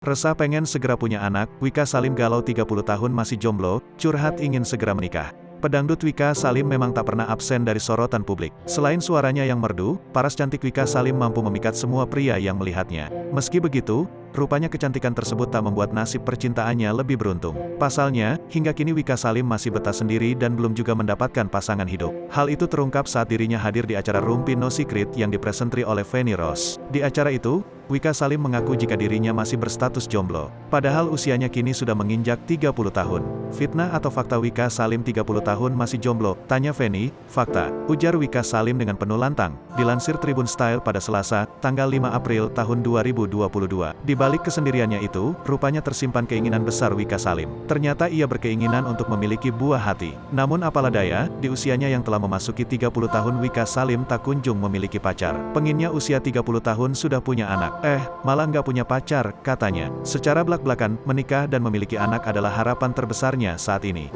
Resah pengen segera punya anak, Wika Salim galau 30 tahun masih jomblo, curhat ingin segera menikah. Pedangdut Wika Salim memang tak pernah absen dari sorotan publik. Selain suaranya yang merdu, paras cantik Wika Salim mampu memikat semua pria yang melihatnya. Meski begitu, rupanya kecantikan tersebut tak membuat nasib percintaannya lebih beruntung. Pasalnya, hingga kini Wika Salim masih betah sendiri dan belum juga mendapatkan pasangan hidup. Hal itu terungkap saat dirinya hadir di acara Rumpi No Secret yang dipresentri oleh Feni Rose. Di acara itu, Wika Salim mengaku jika dirinya masih berstatus jomblo. Padahal usianya kini sudah menginjak 30 tahun. Fitnah atau fakta Wika Salim 30 tahun masih jomblo? Tanya Feni. Fakta, ujar Wika Salim dengan penuh lantang. Dilansir Tribun Style pada Selasa, tanggal 5 April tahun 2022. Di balik kesendiriannya itu, rupanya tersimpan keinginan besar Wika Salim. Ternyata ia berkeinginan untuk memiliki buah hati. Namun apalah daya, di usianya yang telah memasuki 30 tahun Wika Salim tak kunjung memiliki pacar. Penginnya usia 30 tahun sudah punya anak. Malah nggak punya pacar, katanya. Secara belak-belakan, menikah dan memiliki anak adalah harapan terbesarnya saat ini.